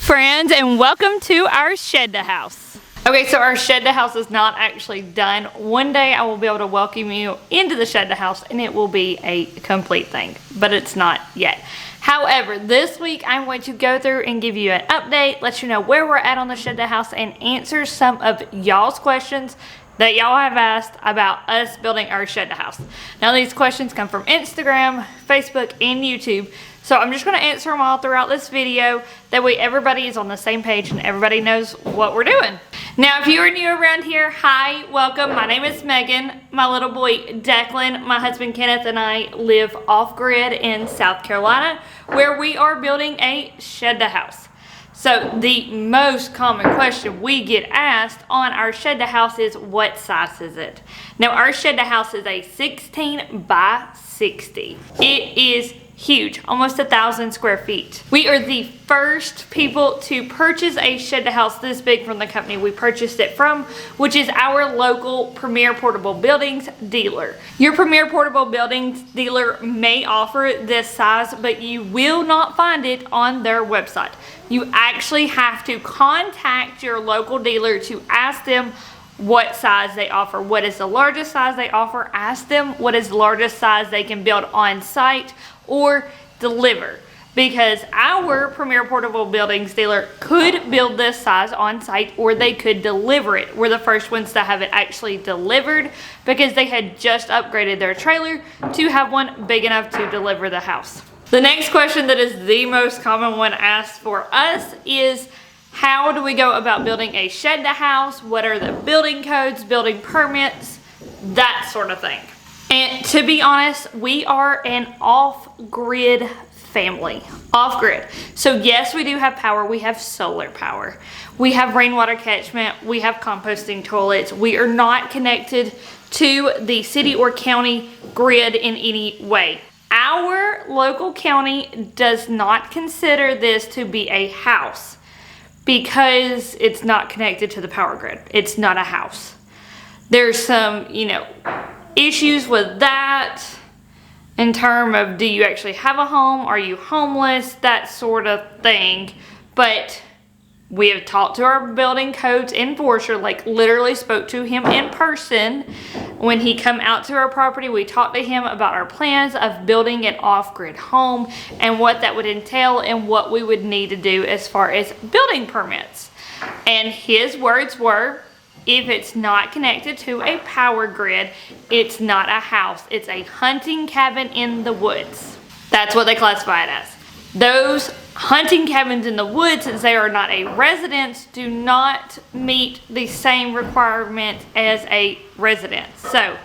friends, and welcome to our shed to house. Okay, so our shed to house is not actually done. One day I will be able to welcome you into the shed to house and it will be a complete thing, but it's not yet. However, this week I'm going to go through and give you an update, let you know where we're at on the shed to house, and answer some of y'all's questions that y'all have asked about us building our shed to house. Now these questions come from Instagram, Facebook, and YouTube. So I'm just going to answer them all throughout this video. That way everybody is on the same page and everybody knows what we're doing. Now if you are new around here, hi, welcome. My name is Megan. My little boy Declan, my husband Kenneth, and I live off-grid in South Carolina, where we are building a shed to house. So the most common question we get asked on our shed to house is, what size is it? Now our shed to house is a 16 by 60. It is huge, almost 1,000 square feet. We are the first people to purchase a shed to house this big from the company we purchased it from, which is our local Premier Portable Buildings dealer. Your Premier Portable Buildings dealer may offer this size, but you will not find it on their website. You actually have to contact your local dealer to ask them what size they offer. What is the largest size they offer? Ask them what is the largest size they can build on site or deliver, because our Premier Portable Buildings dealer could build this size on site or they could deliver it. We're the first ones to have it actually delivered because they had just upgraded their trailer to have one big enough to deliver the house. The next question that is the most common one asked for us is, how do we go about building a shed to house? What are the building codes, building permits, that sort of thing? And to be honest, we are an off-grid family. Off-grid. So yes, we do have power. We have solar power. We have rainwater catchment. We have composting toilets. We are not connected to the city or county grid in any way. Our local county does not consider this to be a house because it's not connected to the power grid. It's not a house. There's some, issues with that in terms of, do you actually have a home? Are you homeless? That sort of thing. But we have talked to our building codes enforcer, like literally spoke to him in person. When he come out to our property, we talked to him about our plans of building an off-grid home and what that would entail and what we would need to do as far as building permits. And his words were, if it's not connected to a power grid, it's not a house. It's a hunting cabin in the woods. That's what they classify it as. Those hunting cabins in the woods, since they are not a residence, do not meet the same requirement as a residence. So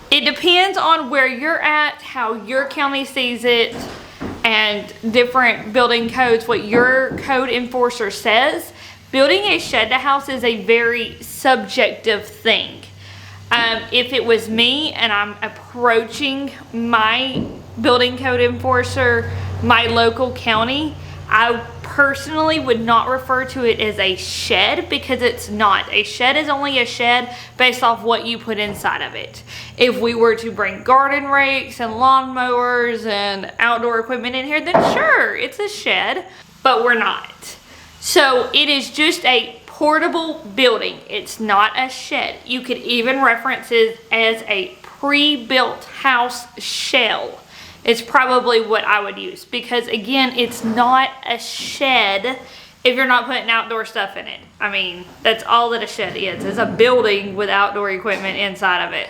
it depends on where you're at, how your county sees it, and different building codes, what your code enforcer says. Building a shed to house is a very subjective thing. If it was me and I'm approaching my building code enforcer, my local county, I personally would not refer to it as a shed, because it's not. A shed is only a shed based off what you put inside of it. If we were to bring garden rakes and lawn mowers and outdoor equipment in here, then sure, it's a shed, but we're not. So it is just a portable building. It's not a shed. You could even reference it as a pre-built house shell. It's probably what I would use, because again, it's not a shed if you're not putting outdoor stuff in it. I mean, that's all that a shed is. It's a building with outdoor equipment inside of it.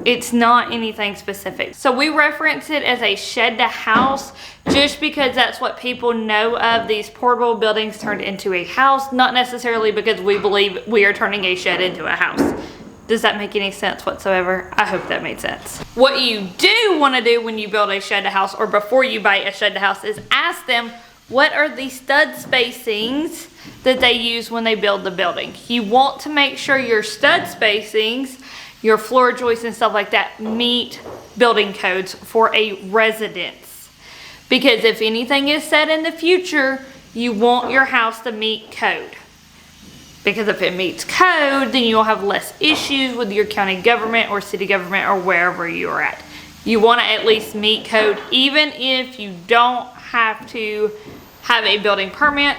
It's not anything specific. So we reference it as a shed to house just because that's what people know of these portable buildings turned into a house, not necessarily because we believe we are turning a shed into a house. Does that make any sense whatsoever? I hope that made sense. What you do want to do when you build a shed to house, or before you buy a shed to house, is ask them what are the stud spacings that they use when they build the building. You want to make sure your stud spacings, your floor joists and stuff like that, meet building codes for a residence. Because if anything is said in the future, you want your house to meet code. Because if it meets code, then you'll have less issues with your county government or city government or wherever you're at. You want to at least meet code, even if you don't have to have a building permit,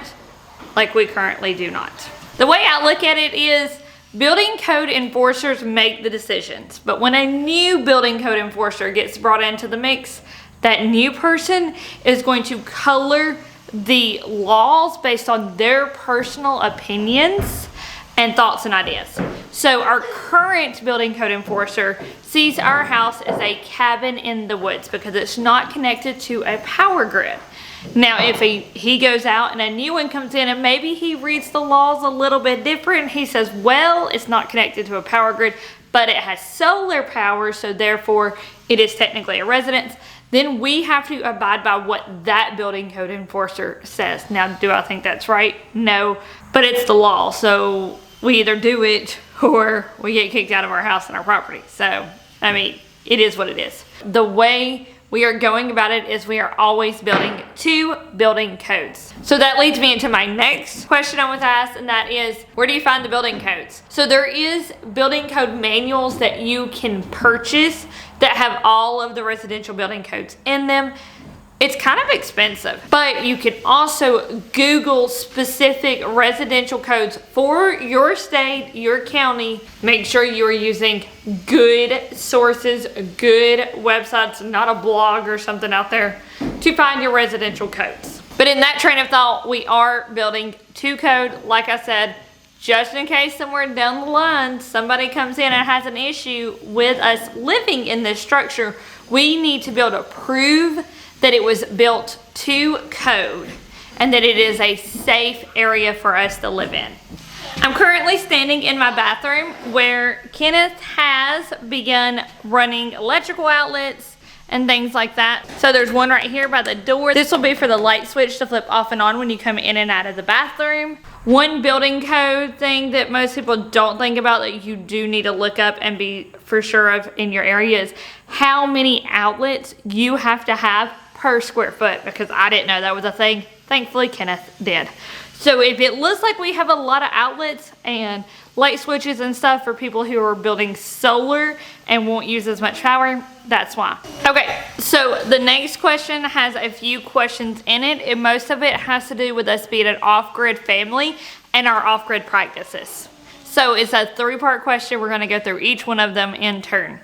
like we currently do not. The way I look at it is building code enforcers make the decisions, but when a new building code enforcer gets brought into the mix, that new person is going to color the laws based on their personal opinions and thoughts and ideas. So our current building code enforcer sees our house as a cabin in the woods because it's not connected to a power grid. Now, if he goes out and a new one comes in and maybe he reads the laws a little bit different, he says, well, it's not connected to a power grid, but it has solar power, so therefore it is technically a residence, then we have to abide by what that building code enforcer says. Now, do I think that's right? No, but it's the law, so we either do it or we get kicked out of our house and our property. So, I mean, it is what it is. The way we are going about it is we are always building to building codes. So that leads me into my next question I was asked, and that is, where do you find the building codes? So there is building code manuals that you can purchase that have all of the residential building codes in them. It's kind of expensive, but you can also Google specific residential codes for your state, your county. Make sure you are using good sources, good websites, not a blog or something out there, to find your residential codes. But in that train of thought, we are building to code, like I said, just in case somewhere down the line somebody comes in and has an issue with us living in this structure. We need to be able to prove that it was built to code and that it is a safe area for us to live in. I'm currently standing in my bathroom where Kenneth has begun running electrical outlets and things like that. So there's one right here by the door. This will be for the light switch to flip off and on when you come in and out of the bathroom. One building code thing that most people don't think about that you do need to look up and be for sure of in your area is how many outlets you have to have per square foot, because I didn't know that was a thing. Thankfully, Kenneth did. So if it looks like we have a lot of outlets and light switches and stuff for people who are building solar and won't use as much power, that's why. Okay, so the next question has a few questions in it, and most of it has to do with us being an off-grid family and our off-grid practices. So it's a 3-part question. We're gonna go through each one of them in turn.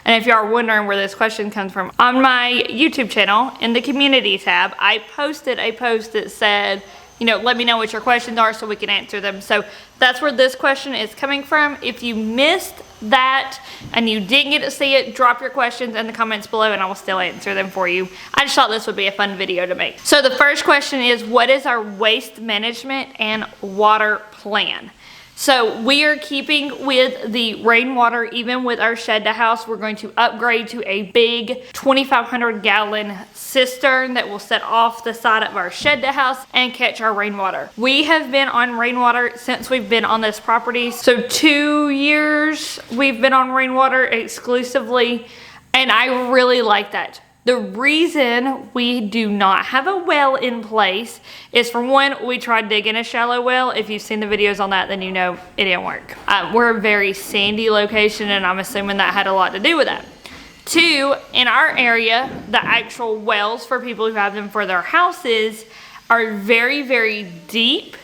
And if you are wondering where this question comes from, on my YouTube channel, in the community tab, I posted a post that said, you know, let me know what your questions are so we can answer them. So that's where this question is coming from. If you missed that and you didn't get to see it, drop your questions in the comments below and I will still answer them for you. I just thought this would be a fun video to make. So the first question is, what is our waste management and water plan? So we are keeping with the rainwater, even with our shed to house. We're going to upgrade to a big 2,500 gallon cistern that will set off the side of our shed to house and catch our rainwater. We have been on rainwater since we've been on this property. So 2 years we've been on rainwater exclusively, and I really like that. The reason we do not have a well in place is, for one, we tried digging a shallow well. If you've seen the videos on that, then you know it didn't work. We're a very sandy location, and I'm assuming that had a lot to do with that. 2, in our area, the actual wells for people who have them for their houses are very, very deep,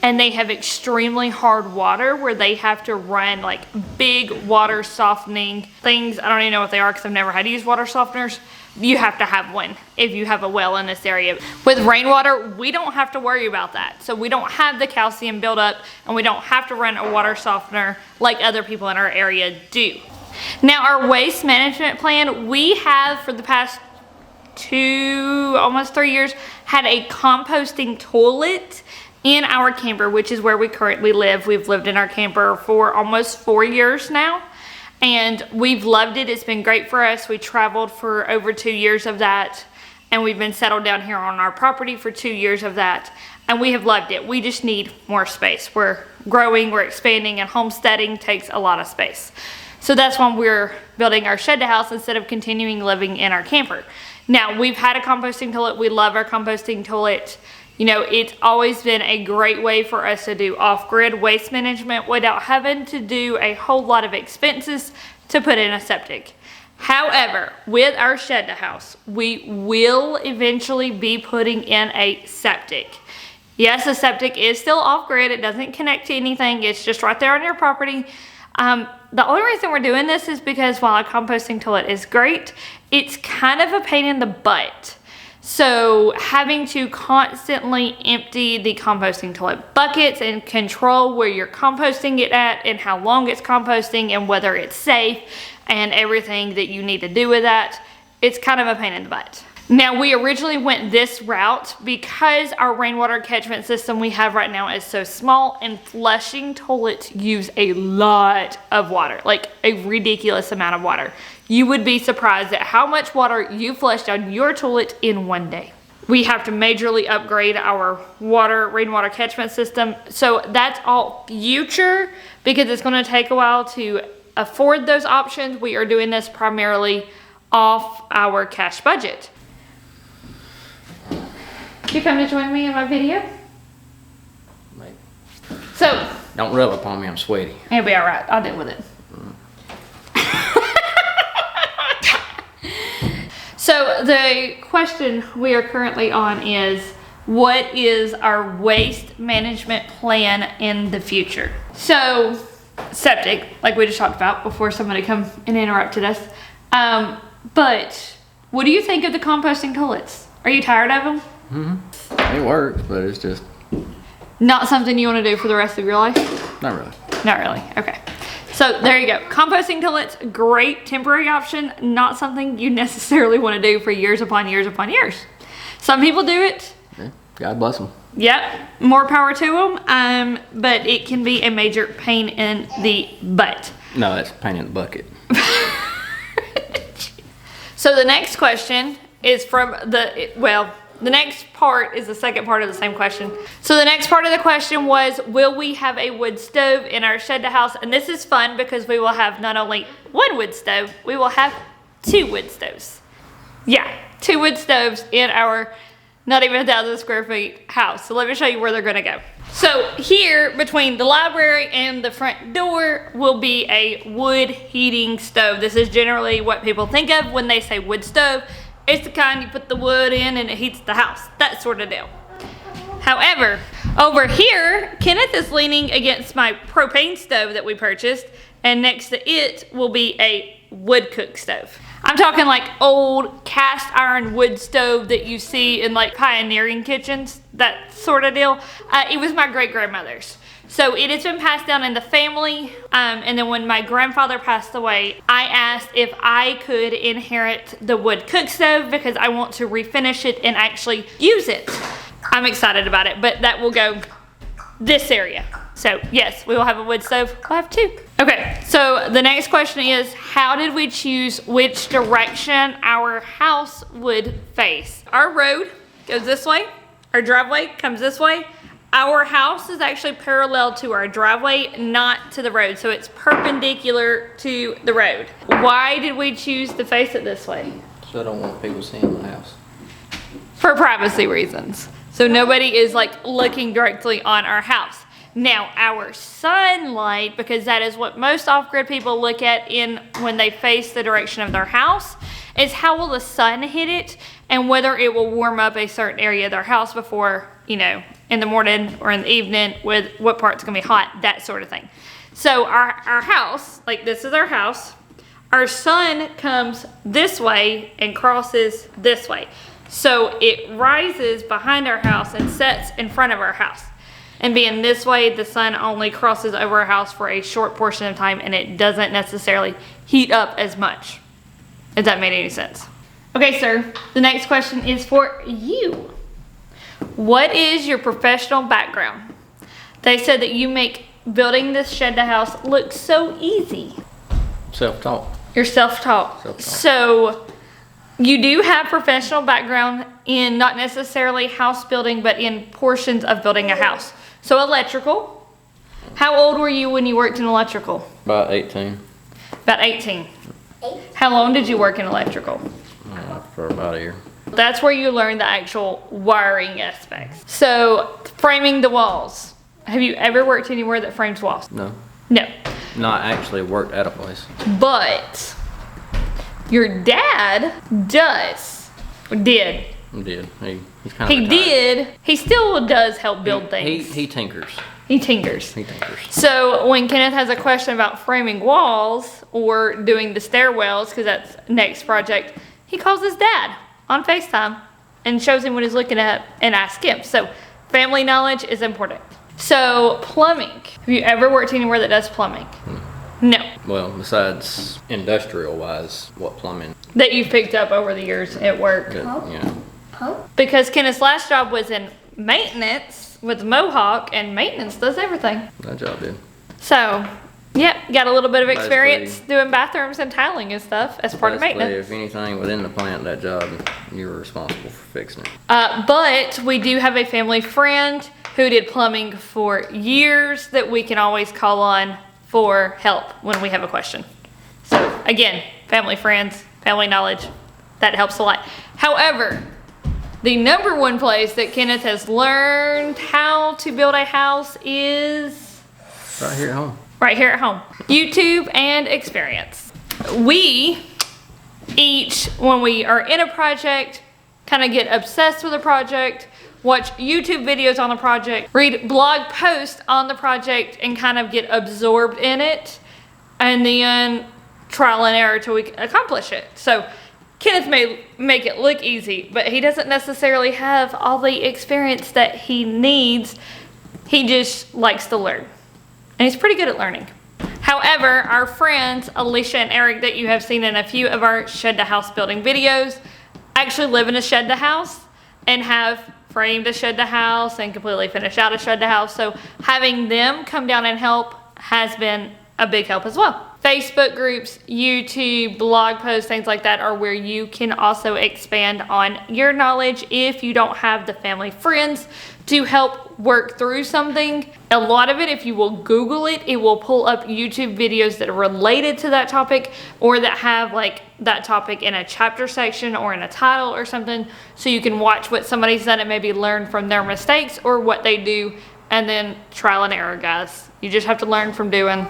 and they have extremely hard water where they have to run like big water softening things. I don't even know what they are because I've never had to use water softeners. You have to have one if you have a well in this area. With rainwater, we don't have to worry about that. So we don't have the calcium buildup and we don't have to run a water softener like other people in our area do. Now, our waste management plan, we have for the past 2, almost 3 years, had a composting toilet in our camper, which is where we currently live. We've lived in our camper for almost 4 years now. And we've loved it. It's been great for us. We traveled for over 2 years of that. And we've been settled down here on our property for 2 years of that. And we have loved it. We just need more space. We're growing, we're expanding, and homesteading takes a lot of space. So that's why we're building our shed to house instead of continuing living in our camper. Now, we've had a composting toilet. We love our composting toilet. You know, it's always been a great way for us to do off-grid waste management without having to do a whole lot of expenses to put in a septic. However, with our shed house, we will eventually be putting in a septic. Yes, the septic is still off-grid. It doesn't connect to anything. It's just right there on your property. The only reason we're doing this is because while a composting toilet is great, it's kind of a pain in the butt. So having to constantly empty the composting toilet buckets and control where you're composting it at and how long it's composting and whether it's safe and everything that you need to do with that, it's kind of a pain in the butt. Now, we originally went this route because our rainwater catchment system we have right now is so small, and flushing toilets use a lot of water, like a ridiculous amount of water. You would be surprised at how much water you flush down your toilet in one day. We have to majorly upgrade our rainwater catchment system. So that's all future because it's going to take a while to afford those options. We are doing this primarily off our cash budget. You come to join me in my video? Maybe. So. Don't rub upon me, I'm sweaty. It'll be all right. I'll deal with it. So the question we are currently on is, what is our waste management plan in the future? So septic, like we just talked about before somebody come and interrupted us. But what do you think of the composting toilets? Are you tired of them? It works, but it's just not something you want to do for the rest of your life? not really. Not really. Okay. So there you go. Composting toilets, great temporary option. Not something you necessarily want to do for years upon years upon years. Some people do it. Yeah, God bless them. Yep. More power to them. But it can be a major pain in the butt. No, it's a pain in the bucket. So the next question is from the next part is the second part of the same question. So the next part of the question was, will we have a wood stove in our shed house? And this is fun because we will have not only one wood stove, we will have 2 wood stoves. Yeah, 2 wood stoves in our not even 1,000 square feet house. So let me show you where they're gonna go. So here between the library and the front door will be a wood heating stove. This is generally what people think of when they say wood stove. It's the kind you put the wood in and it heats the house, that sort of deal. However, over here, Kenneth is leaning against my propane stove that we purchased, and next to it will be a wood cook stove. I'm talking like old cast iron wood stove that you see in like pioneering kitchens, that sort of deal. It was my great grandmother's. So it has been passed down in the family, and then when my grandfather passed away, I asked if I could inherit the wood cook stove because I want to refinish it and actually use it. I'm excited about it, but that will go this area. So yes, we will have a wood stove. We'll have 2. Okay, so the next question is, how did we choose which direction our house would face? Our road goes this way, our driveway comes this way. Our house is actually parallel to our driveway, not to the road, so it's perpendicular to the road. Why did we choose to face it this way? So I don't want people seeing my house. For privacy reasons. So nobody is like looking directly on our house. Now, our sunlight, because that is what most off-grid people look at when they face the direction of their house, is how will the sun hit it and whether it will warm up a certain area of their house before, in the morning or in the evening, with what part's gonna be hot, that sort of thing. So our house, like this is our house, our sun comes this way and crosses this way. So it rises behind our house and sets in front of our house. And being this way, the sun only crosses over our house for a short portion of time and it doesn't necessarily heat up as much. If that made any sense. Okay, sir, the next question is for you. What is your professional background? They said that you make building this shed house look so easy. Self-taught. You're self-taught. So you do have professional background in not necessarily house building, but in portions of building a house. So electrical. How old were you when you worked in electrical? About 18. About 18. How long did you work in electrical? For about a year. That's where you learn the actual wiring aspects. So framing the walls. Have you ever worked anywhere that frames walls? No. No. Not actually worked at a place. But Your dad does. Did. Did. He's kind of He did. He still does help build things. He tinkers. He tinkers. He tinkers. So when Kenneth has a question about framing walls or doing the stairwells, because that's next project, he calls his dad on FaceTime and shows him what he's looking at and asks him. So family knowledge is important. So plumbing. Have you ever worked anywhere that does plumbing? No. Well, besides industrial-wise, what plumbing? That you've picked up over the years at work. Because Kenneth's last job was in maintenance with Mohawk, and maintenance does everything. That job did. So, yep, got a little bit of experience doing bathrooms and tiling and stuff as part of maintenance. If anything within the plant, that job, you were responsible for fixing it. But we do have a family friend who did plumbing for years that we can always call on for help when we have a question. So again, family friends, family knowledge, that helps a lot. However, the number one place that Kenneth has learned how to build a house is Right here at home. Right here at home. YouTube and experience. We each, when we are in a project, kind of get obsessed with a project, watch YouTube videos on the project, read blog posts on the project, and kind of get absorbed in it, and then trial and error till we accomplish it. So Kenneth may make it look easy, but he doesn't necessarily have all the experience that he needs. He just likes to learn, and he's pretty good at learning. However, our friends Alicia and Eric that you have seen in a few of our shed to house building videos actually live in a shed to house and have framed a shed to house and completely finished out a shed to house. So having them come down and help has been a big help as well. Facebook groups, YouTube, blog posts, things like that are where you can also expand on your knowledge if you don't have the family friends to help work through something. A lot of it, if you will Google it, it will pull up YouTube videos that are related to that topic or that have like that topic in a chapter section or in a title or something, so you can watch what somebody's done and maybe learn from their mistakes or what they do, and then trial and error, guys. You just have to learn from doing.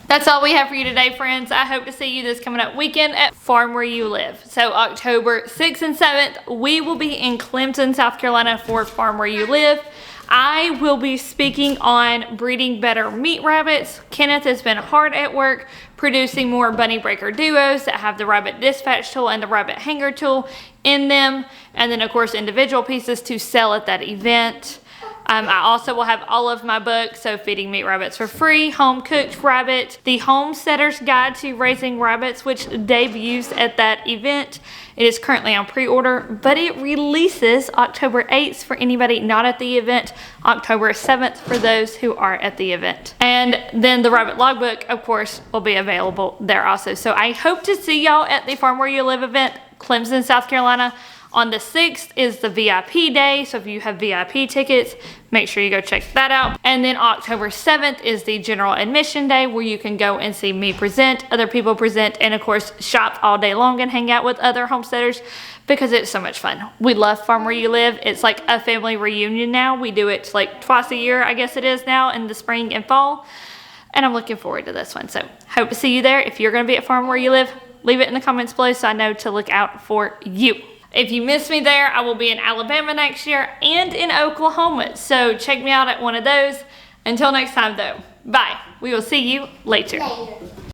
That's all we have for you today, friends. I hope to see you this coming up weekend at Farm Where You Live. So October 6th and 7th, we will be in Clemson, South Carolina for Farm Where You Live. I will be speaking on breeding better meat rabbits. Kenneth has been hard at work producing more bunny breaker duos that have the rabbit dispatch tool and the rabbit hanger tool in them. And then of course individual pieces to sell at that event. I also will have all of my books, so Feeding Meat Rabbits for Free, Home Cooked Rabbit, The Homesteader's Guide to Raising Rabbits, which debuts at that event. It is currently on pre-order, but it releases October 8th for anybody not at the event, October 7th for those who are at the event. And then the Rabbit Logbook, of course, will be available there also. So I hope to see y'all at the Farm Where You Live event, Clemson, South Carolina. On the 6th is the VIP day, so if you have VIP tickets, make sure you go check that out. And then October 7th is the general admission day where you can go and see me present, other people present, and of course shop all day long and hang out with other homesteaders because it's so much fun. We love Farm Where You Live. It's like a family reunion now. We do it like twice a year, I guess it is now, in the spring and fall. And I'm looking forward to this one. So hope to see you there. If you're gonna be at Farm Where You Live, leave it in the comments below so I know to look out for you. If you miss me there, I will be in Alabama next year and in Oklahoma. So check me out at one of those. Until next time though, bye. We will see you later.